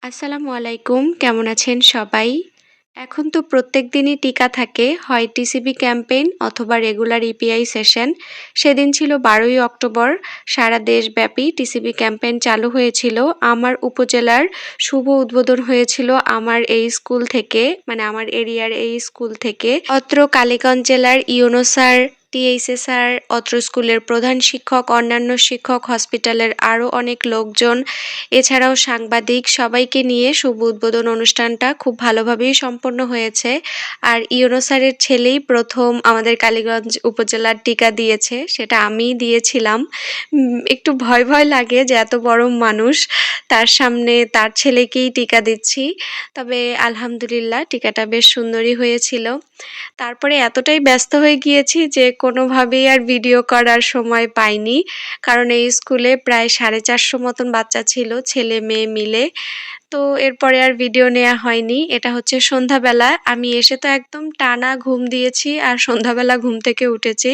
আসসালামু আলাইকুম। কেমন আছেন সবাই? এখন তো প্রত্যেক দিনই টিকা থাকে, হয় টিসিবি ক্যাম্পেইন অথবা রেগুলার ইপিআই সেশন। সেদিন ছিল ১২ই অক্টোবর। সারা দেশব্যাপী টিসিবি ক্যাম্পেইন চালু হয়েছিল। আমার উপজেলার শুভ উদ্বোধন হয়েছিল আমার এই স্কুল থেকে, মানে আমার এরিয়ার এই স্কুল থেকে। অত্র কালীগঞ্জ জেলার ইউনো স্যার, টিএইচএ স্যার, অত্র স্কুলের প্রধান শিক্ষক, অন্যান্য শিক্ষক, হসপিটালের আরও অনেক লোকজন, এছাড়াও সাংবাদিক সবাইকে নিয়ে শুভ উদ্বোধন অনুষ্ঠানটা খুব ভালোভাবেই সম্পন্ন হয়েছে। আর ইউনো স্যারের ছেলেই প্রথম আমাদের কালীগঞ্জ উপজেলার টিকা দিয়েছে, সেটা আমিই দিয়েছিলাম। একটু ভয় ভয় লাগে যে এত বড় মানুষ, তার সামনে তার ছেলেকেই টিকা দিচ্ছি। তবে আলহামদুলিল্লাহ টিকাটা বেশ সুন্দরই হয়েছিল। তারপরে এতটাই ব্যস্ত হয়ে গিয়েছি যে কোনোভাবেই আর ভিডিও করার সময় পাইনি, কারণ এই স্কুলে প্রায় 450 মতন বাচ্চা ছিল, ছেলে মেয়ে মিলে। তো এরপরে আর ভিডিও নেওয়া হয়নি। এটা হচ্ছে সন্ধ্যাবেলা, আমি এসে তো একদম টানা ঘুম দিয়েছি আর সন্ধ্যাবেলা ঘুম থেকে উঠেছি।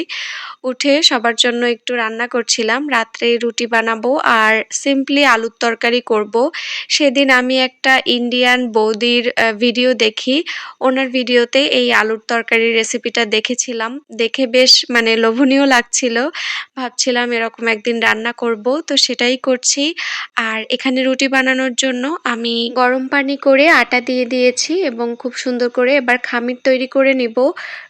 উঠে সবার জন্য একটু রান্না করছিলাম, রাত্রে রুটি বানাবো আর সিম্পলি আলুর তরকারি করব। সেদিন আমি একটা ইন্ডিয়ান বৌদির ভিডিও দেখি, ওনার ভিডিওতে এই আলুর তরকারির রেসিপিটা দেখেছিলাম, দেখে বেশ মানে লোভনীয় লাগছিল। ভাবছিলাম এরকম একদিন রান্না করব, তো সেটাই করছি। আর এখানে রুটি বানানোর জন্য আমি গরম পানি করে আটা দিয়ে দিয়েছি এবং খুব সুন্দর করে এবার খামির তৈরি করে নিব।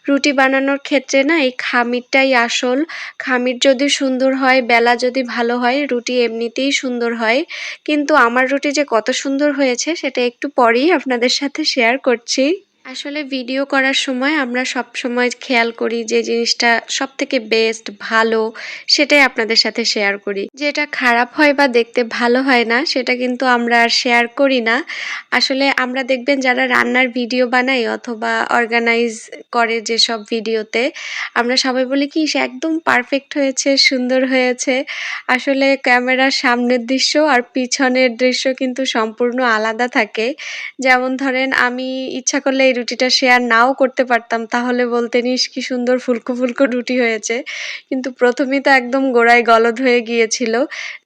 রুটি বানানোর ক্ষেত্রে না এই খামিরটাই আসল। খামির যদি সুন্দর হয়, বেলা যদি ভালো হয়, রুটি এমনিতেই সুন্দর হয়। কিন্তু আমার রুটি যে কত সুন্দর হয়েছে সেটা একটু পরেই আপনাদের সাথে শেয়ার করছি। আসলে ভিডিও করার সময় আমরা সবসময় খেয়াল করি যে জিনিসটা সবথেকে বেস্ট, ভালো, সেটাই আপনাদের সাথে শেয়ার করি। যেটা খারাপ হয় বা দেখতে ভালো হয় না সেটা কিন্তু আমরা আর শেয়ার করি না। আসলে আমরা দেখবেন যারা রান্নার ভিডিও বানাই অথবা অর্গানাইজ করে যেসব ভিডিওতে, আমরা সবাই বলি কি সে একদম পারফেক্ট হয়েছে, সুন্দর হয়েছে। আসলে ক্যামেরার সামনের দৃশ্য আর পিছনের দৃশ্য কিন্তু সম্পূর্ণ আলাদা থাকে। যেমন ধরেন আমি ইচ্ছা করলে এই রুটিটা শেয়ার নাও করতে পারতাম, তাহলে বলতেন ইস কি সুন্দর ফুলকো ফুলকো রুটি হয়েছে। কিন্তু প্রথমেই তো একদম গোড়ায় গলদ হয়ে গিয়েছিল।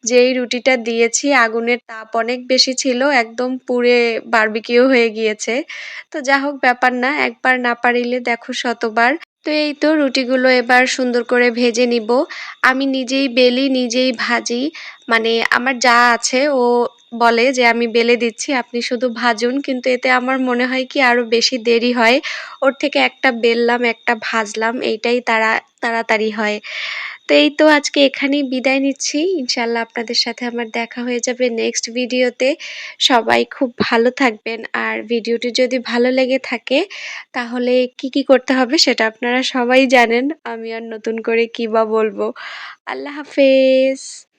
যেই রুটিটা দিয়েছি আগুনের তাপ অনেক বেশি ছিল, একদম পুড়ে বারবিকিউ হয়ে গিয়েছে। তো যা হোক ব্যাপার না, একবার না পারিলে দেখো শতবার। তো এই তো রুটিগুলো এবার সুন্দর করে ভেজে নিব। আমি নিজেই বেলি, নিজেই ভাজি। মানে আমার যা আছে ও বলে যে আমি বেলে দিচ্ছি, আপনি শুধু ভাজুন, কিন্তু এতে আমার মনে হয় কি আরো বেশি দেরি হয়। ওর থেকে একটা বেললাম, একটা ভাজলাম, এইটাই তাড়াতাড়ি হয়। তো এই তো আজকে এখানেই বিদায় নিচ্ছি। ইনশাআল্লাহ আপনাদের সাথে আমার দেখা হয়ে যাবে নেক্সট ভিডিওতে। সবাই খুব ভালো থাকবেন। আর ভিডিওটি যদি ভালো লেগে থাকে তাহলে কি করতে হবে সেটা আপনারা সবাই জানেন। আমি আর নতুন করে কি বা বলবো। আল্লাহ হাফেজ।